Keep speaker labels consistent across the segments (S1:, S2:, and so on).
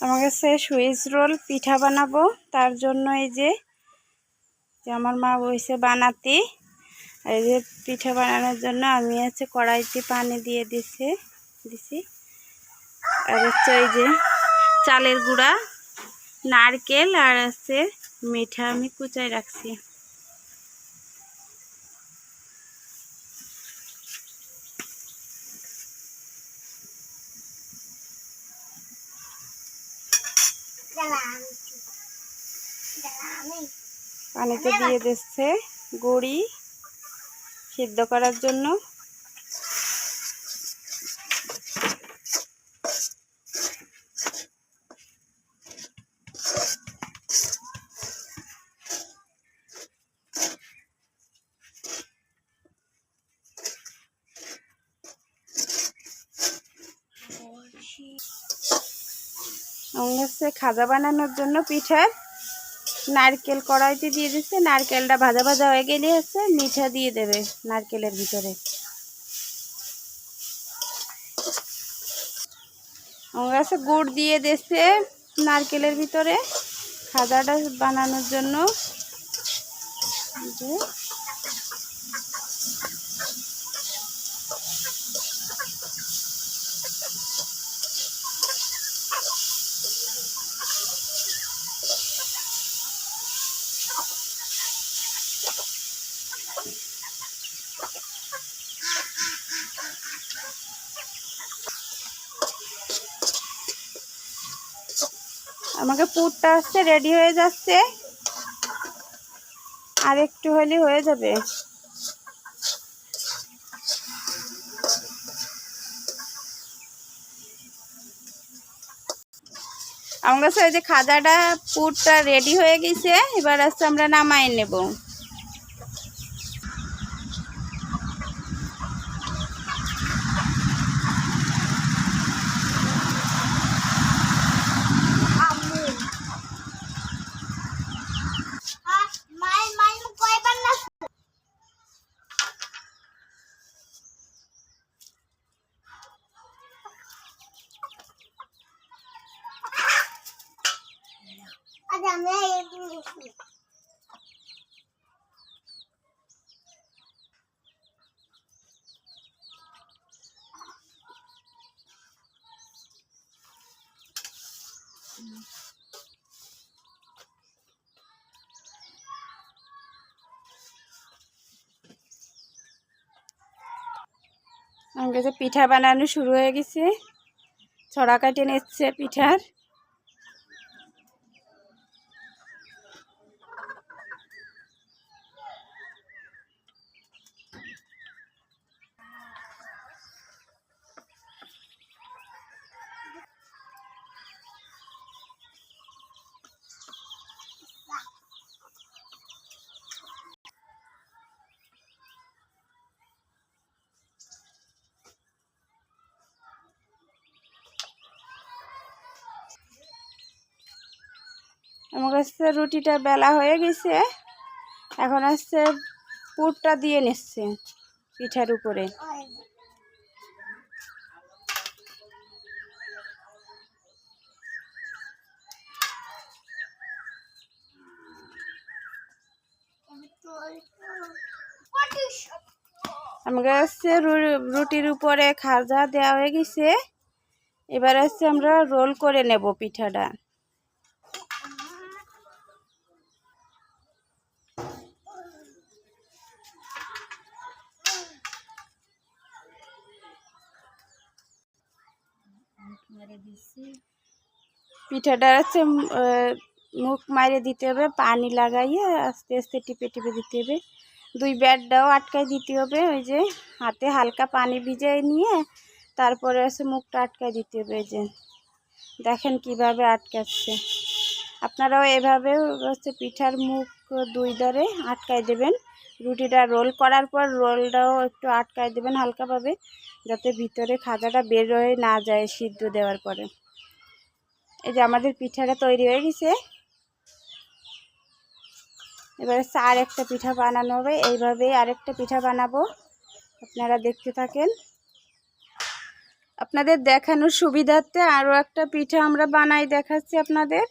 S1: আমার কাছে switch role পিঠা বানাবো, তার জন্য এই যে আমার মা বলছে বানাতে। এই যে পিঠা বানানোর জন্য আমি কড়াইতে পানি দিয়ে দিছি। আর এই যে চালের গুঁড়া, নারকেল আর মিঠা আমি কুচাই রাখছি। পানিতে দিয়ে দিচ্ছে গুঁড়ি সিদ্ধ করার জন্য। খাজা বানানোর জন্য পিঠার নারকেল কড়াইতে দিয়ে দিচ্ছে। নারকেলটা ভাজা ভাজা হয়ে গেলে মিঠা দিয়ে দেবে নারকেলের ভিতরে। আমার কাছে গুড় দিয়ে দিচ্ছে নারকেলের ভিতরে খাজাটা বানানোর জন্য। আমাকে পুরটা রেডি হয়ে যাচ্ছে, আর একটু হলে হয়ে যাবে। আমার কাছে ওই যে খাজাটা পুরটা রেডি হয়ে গেছে, এবার আমরা নামাই নেব। আমার কাছে পিঠা বানানো শুরু হয়ে গেছে, ছড়া কাটে নিচ্ছে পিঠার। আমার কাছে রুটিটা বেলা হয়ে গেছে, এখন পুরটা দিয়ে নিচ্ছে পিঠার উপরে। আমার কাছে রুটির উপরে খাজা দেওয়া হয়ে গেছে, এবার আমরা রোল করে নেব পিঠাটা। পিঠাটা মুখ মাইরে দিতে হবে, পানি লাগাইয়ে আস্তে আস্তে টিপে টিপে দিতে হবে। দুই ব্যাটটাও আটকায় দিতে হবে, ওই যে হাতে হালকা পানি ভিজিয়ে নিয়ে তারপরে মুখটা আটকায় দিতে হবে। এই যে দেখেন কিভাবে আটকাচ্ছে। আপনারাও এভাবে পিঠার মুখ দুই ধারে আটকায় দেবেন। রুটিটা রোল করার পর রোলটাও একটু আটকায় দেবেন হালকাভাবে, যাতে ভিতরে খাজাটা বের হয়ে না যায় সিদ্ধ দেওয়ার পরে। এই যে আমাদের পিঠাটা তৈরি হয়ে গেছে, এবারে আর একটা পিঠা বানানো হবে। এইভাবেই আরেকটা পিঠা বানাবো, আপনারা দেখতে থাকেন। আপনাদের দেখানোর সুবিধার্থে আরও একটা পিঠা আমরা বানাই দেখাচ্ছি আপনাদের।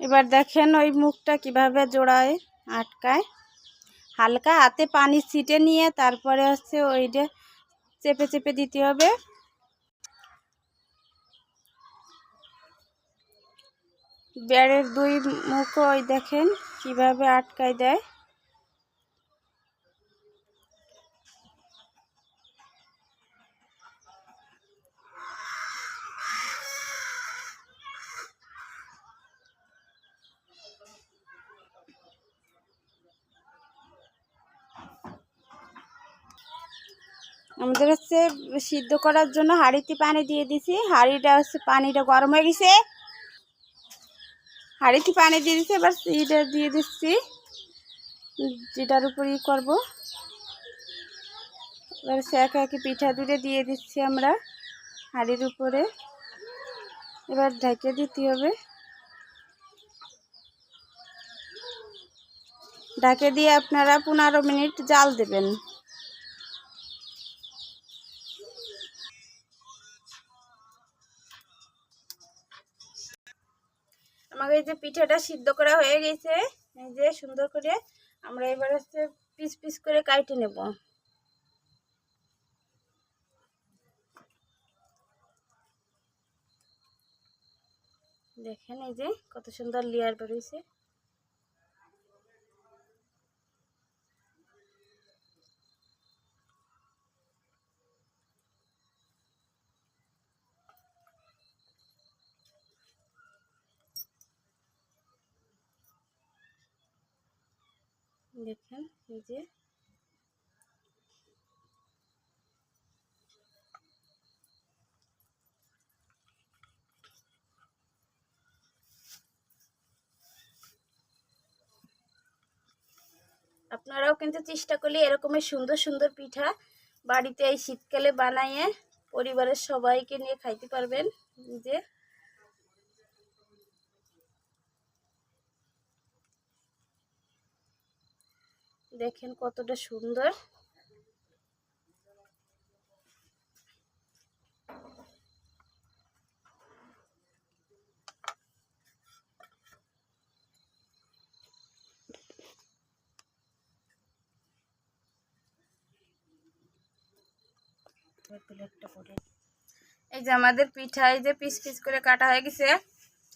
S1: এবার দেখেন ওই মুখটা কিভাবে জোড়ায় আটকায়, হালকা হাতে পানি ছিটে নিয়ে তারপরে হচ্ছে ওইটা চেপে চেপে দিতে হবে। বেড়ের দুই মুখ ওই দেখেন কিভাবে আটকায় দেয়। আমাদের হচ্ছে সিদ্ধ করার জন্য হাঁড়িতে পানি দিয়ে দিছি, হাঁড়িটা হচ্ছে পানিটা গরম হয়ে গেছে, হাঁড়িতে পানি দিয়ে দিচ্ছি। এবার এটা দিয়ে দিচ্ছি যেটার উপর করবো। এবার সে একে একে পিঠা দুটো দিয়ে দিচ্ছি আমরা হাঁড়ির উপরে। এবার ঢেকে দিতে হবে, ঢেকে দিয়ে আপনারা 15 মিনিট জাল দেবেন। আমাদের এই যে পিঠাটা সিদ্ধ করা হয়ে গেছে, এই যে সুন্দর করে আমরা এবার হচ্ছে পিস পিস করে কাটে নেব। দেখেন এই যে কত সুন্দর লেয়ার বেরিয়েছে। দেখেন এই যে আপনারাও কিন্তু চেষ্টা করলে এরকমের সুন্দর সুন্দর পিঠা বাড়িতে এই শীতকালে বানাইয়ে পরিবারের সবাইকে নিয়ে খাইতে পারবেন। যে দেখেন কতটা সুন্দর। এই যে আমাদের পিঠা এই যে পিস পিস করে কাটা হয়ে গেছে,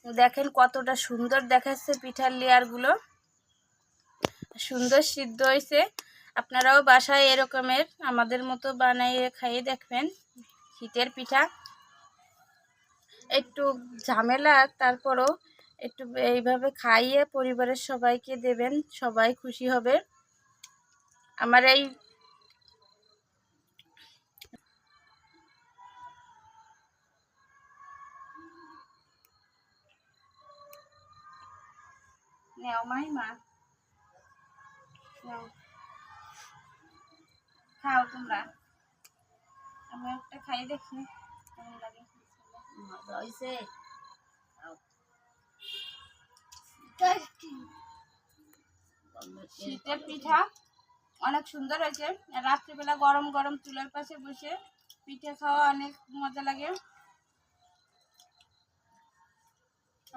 S1: দেখেন কতটা সুন্দর দেখাচ্ছে পিঠার লেয়ারগুলো, সুন্দর সিদ্ধ হয়েছে। আপনারাও বাসায় এরকমের আমাদের মতো বানিয়ে খাইয়ে দেখবেন। শীতের পিঠা একটু ঝামেলা, তারপরও একটু এইভাবে খাইয়ে পরিবারের সবাইকে দেবেন, সবাই খুশি হবে। আমার এই নেও মাইমা, নেও খাও তোমরা, আমি একটা খাই দেখি কেমন লাগে। মজা হয়েছে, শীতের পিঠা অনেক সুন্দর হয়েছে। রাত্রিবেলা গরম গরম চুলার পাশে বসে পিঠে খাওয়া অনেক মজা লাগে।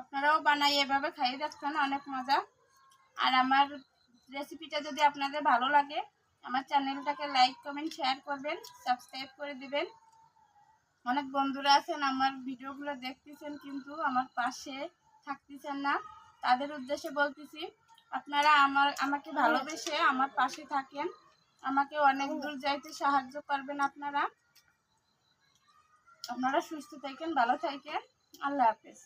S1: আপনারাও বানাই এভাবে খাইয়ে দেখবেন, অনেক মজা। আর আমার রেসিপিটা যদি আপনাদের ভালো লাগে আমার চ্যানেলটাকে লাইক কমেন্ট শেয়ার করবেন, সাবস্ক্রাইব করে দিবেন। অনেক বন্ধুরা আছেন আমার ভিডিওগুলো দেখতেছেন কিন্তু আমার পাশে থাকতেছেন না, তাদের উদ্দেশ্যে বলতেছি আপনারা আমাকে ভালোবেসে আমার পাশে থাকেন, আমাকে অনেক দূর যাইতে সাহায্য করবেন আপনারা। আপনারা সুস্থ থাকেন, ভালো থাকেন। আল্লাহ হাফেজ।